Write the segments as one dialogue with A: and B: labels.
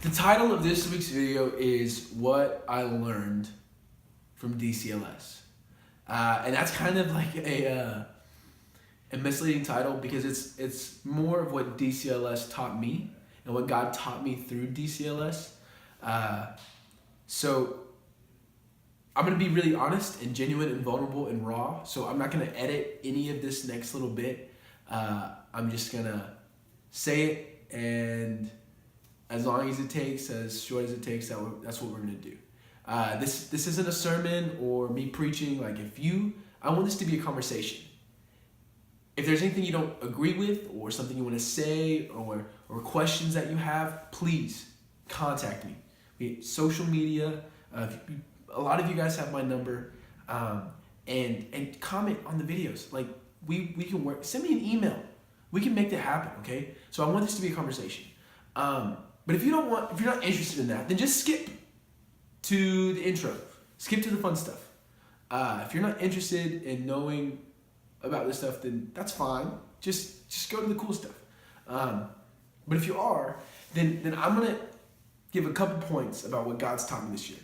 A: The title of this week's video is What I Learned from DCLS. And that's kind of like a misleading title because it's more of what DCLS taught me and what God taught me through DCLS. So I'm going to be really honest and genuine and vulnerable and raw. So I'm not going to edit any of this next little bit. I'm just going to say it, and as long as it takes, as short as it takes, that's what we're going to do. This isn't a sermon or me preaching. Like I want this to be a conversation. If there's anything you don't agree with or something you want to say or questions that you have, please contact me. Social media, a lot of you guys have my number, and comment on the videos. Like we can work. Send me an email. We can make that happen. Okay. So I want this to be a conversation. But if you're not interested in that, then just skip to the intro. Skip to the fun stuff. If you're not interested in knowing about this stuff, then that's fine. Just go to the cool stuff. But if you are, then I'm gonna give a couple points about what God's taught me this year.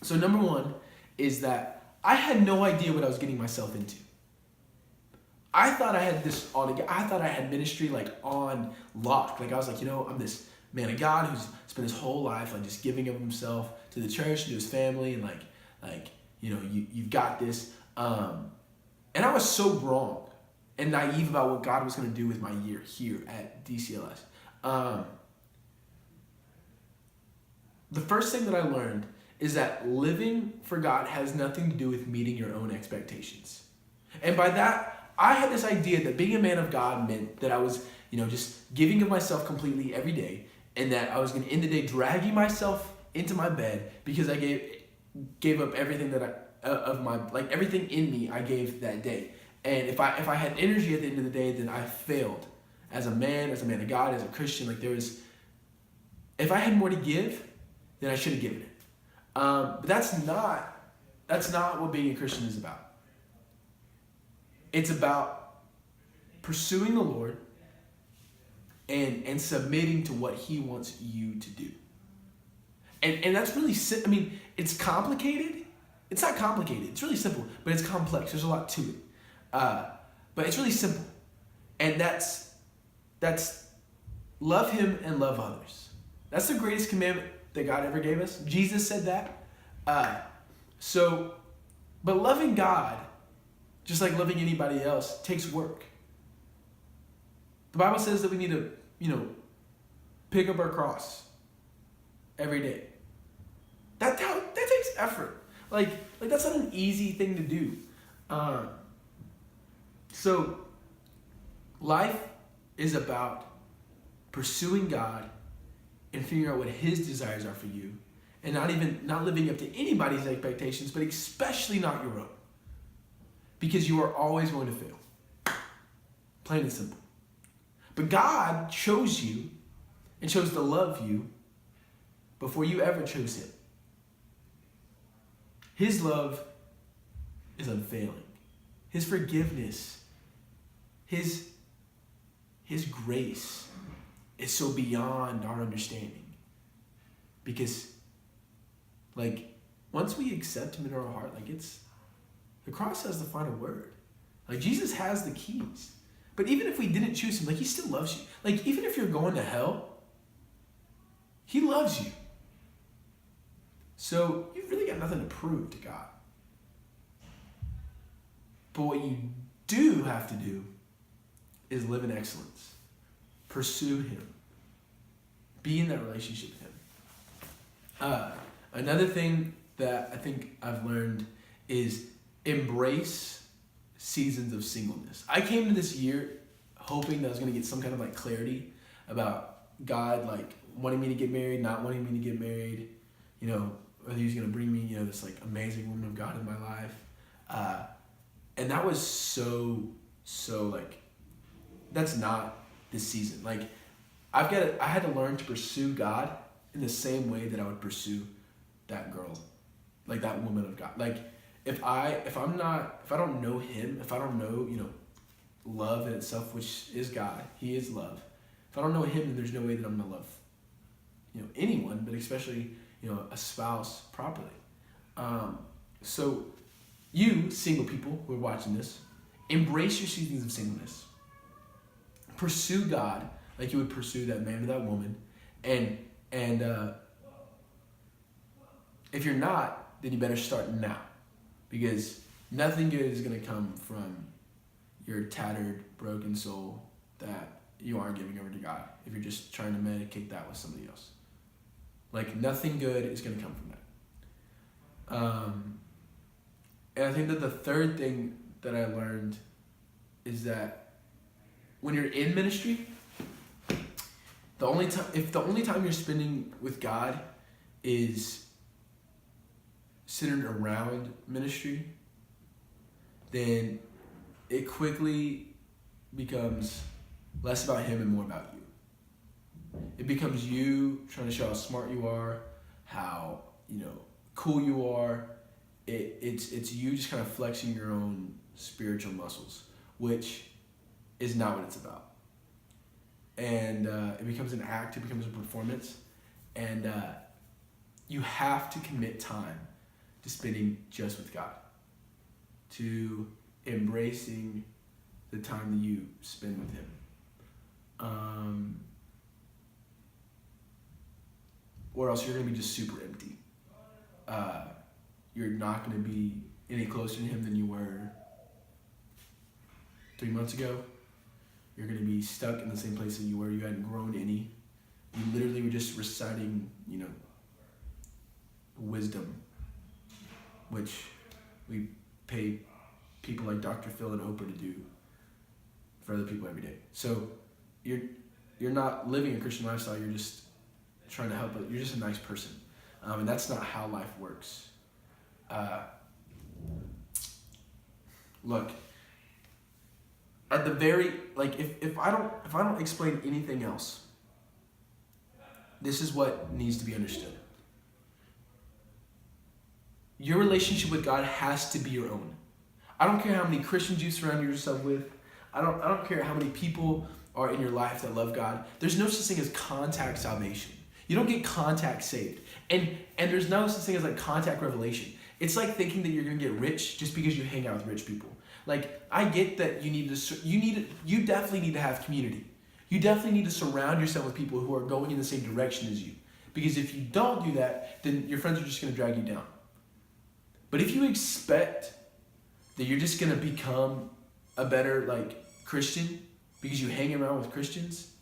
A: So number one is that I had no idea what I was getting myself into. I thought I had this all together. I thought I had ministry like on lock. Like I was like, I'm this man of God who's spent his whole life like just giving of himself to the church, to his family, and you've got this. And I was so wrong and naive about what God was going to do with my year here at DCLS. The first thing that I learned is that living for God has nothing to do with meeting your own expectations. And by that, I had this idea that being a man of God meant that I was, just giving of myself completely every day, and that I was going to end the day dragging myself into my bed because I gave up everything that everything in me I gave that day. And if I had energy at the end of the day, then I failed as a man of God, as a Christian. If I had more to give, then I should have given it. But that's not what being a Christian is about. It's about pursuing the Lord and submitting to what He wants you to do. And that's really, it's complicated. It's not complicated. It's really simple, but it's complex. There's a lot to it. But it's really simple. And that's love Him and love others. That's the greatest commandment that God ever gave us. Jesus said that. But loving God, just like loving anybody else, takes work. The Bible says that we need to, pick up our cross every day. That takes effort. Like that's not an easy thing to do. So life is about pursuing God and figuring out what His desires are for you, and not living up to anybody's expectations, but especially not your own. Because you are always going to fail. Plain and simple. But God chose you and chose to love you before you ever chose Him. His love is unfailing. His forgiveness, His grace is so beyond our understanding. Because, once we accept Him in our heart, the cross has the final word. Jesus has the keys. But even if we didn't choose Him, He still loves you. Even if you're going to hell, He loves you. So you've really got nothing to prove to God. But what you do have to do is live in excellence. Pursue Him. Be in that relationship with Him. Another thing that I think I've learned is embrace seasons of singleness. I came to this year hoping that I was going to get some kind of clarity about God, wanting me to get married, not wanting me to get married, whether He was going to bring me, this amazing woman of God in my life. And that was so that's not this season. I had to learn to pursue God in the same way that I would pursue that girl, that woman of God. If I don't know Him, if I don't know, love in itself, which is God, He is love. If I don't know Him, then there's no way that I'm gonna love anyone, but especially, a spouse properly. So you single people who are watching this, embrace your seasons of singleness. Pursue God like you would pursue that man or that woman. And if you're not, then you better start now, because nothing good is going to come from your tattered, broken soul that you aren't giving over to God if you're just trying to medicate that with somebody else. Like, nothing good is going to come from that. And I think that the third thing that I learned is that when you're in ministry, if the only time you're spending with God is centered around ministry, then it quickly becomes less about him and more about you. It becomes you trying to show how smart you are, how cool you are. It's you just kind of flexing your own spiritual muscles, which is not what it's about. And it becomes an act, it becomes a performance, and you have to commit time to spending just with God, to embracing the time that you spend with him. Or else you're going to be just super empty. You're not going to be any closer to him than you were 3 months ago. You're going to be stuck in the same place that you were. You hadn't grown any. You literally were just reciting, wisdom, which we pay people like Dr. Phil and Oprah to do for other people every day. So you're not living a Christian lifestyle. You're just trying to help. You're just a nice person, and that's not how life works. Look. At the very, if I don't explain anything else, this is what needs to be understood. Your relationship with God has to be your own. I don't care how many Christians you surround yourself with. I don't care how many people are in your life that love God. There's no such thing as contact salvation. You don't get contact saved. And there's no such thing as contact revelation. It's like thinking that you're going to get rich just because you hang out with rich people. I get that you definitely need to have community. You definitely need to surround yourself with people who are going in the same direction as you. Because if you don't do that, then your friends are just going to drag you down. But if you expect that you're just going to become a better Christian because you hang around with Christians,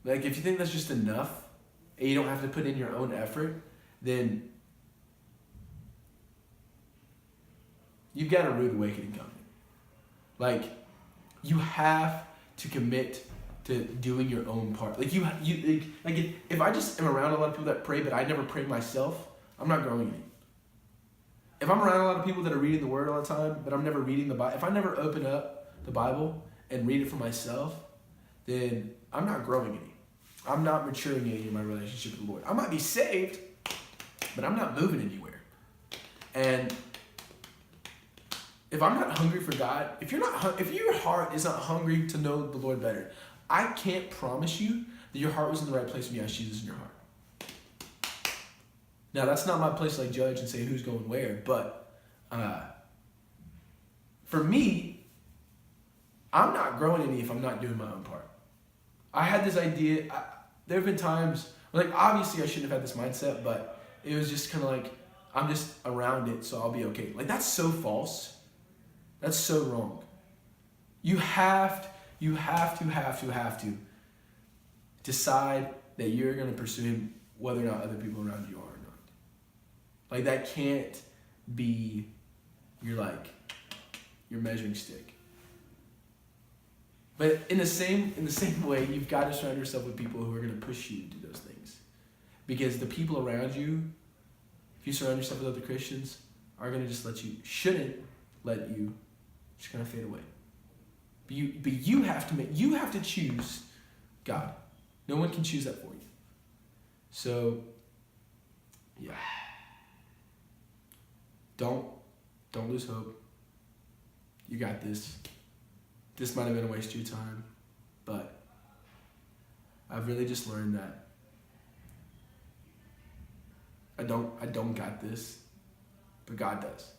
A: if you think that's just enough and you don't have to put in your own effort, then you've got a rude awakening coming. You have to commit to doing your own part. If I just am around a lot of people that pray, but I never pray myself, I'm not growing any. If I'm around a lot of people that are reading the Word all the time, but I'm never reading the Bible, if I never open up the Bible and read it for myself, then I'm not growing any. I'm not maturing any in my relationship with the Lord. I might be saved, but I'm not moving anywhere. And if I'm not hungry for God, if your heart is not hungry to know the Lord better, I can't promise you that your heart was in the right place when you asked Jesus in your heart. Now, that's not my place to judge and say who's going where, but for me, I'm not growing any if I'm not doing my own part. I had this idea. There have been times, obviously I shouldn't have had this mindset, but it was just kind of I'm just around it, so I'll be okay. That's so false. That's so wrong. You have to decide that you're going to pursue him whether or not other people around you are or not. That can't be your measuring stick. But in the same way, you've got to surround yourself with people who are going to push you to do those things. Because the people around you, if you surround yourself with other Christians, are going to just shouldn't let you just kind of fade away. But you have to choose God. No one can choose that for you. So, yeah. Don't lose hope. You got this. This might have been a waste of your time, but I've really just learned that I don't got this, but God does.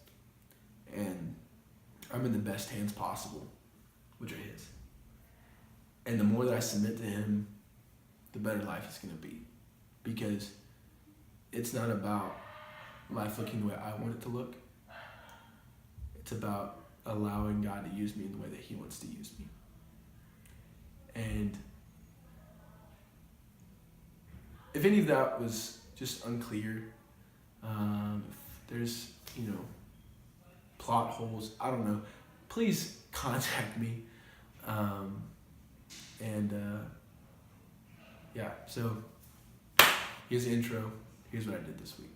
A: And I'm in the best hands possible, which are His. And the more that I submit to Him, the better life is going to be. Because it's not about life looking the way I want it to look. It's about allowing God to use me in the way that He wants to use me. And if any of that was just unclear, if there's, plot holes, I don't know, please contact me. So here's the intro. Here's what I did this week.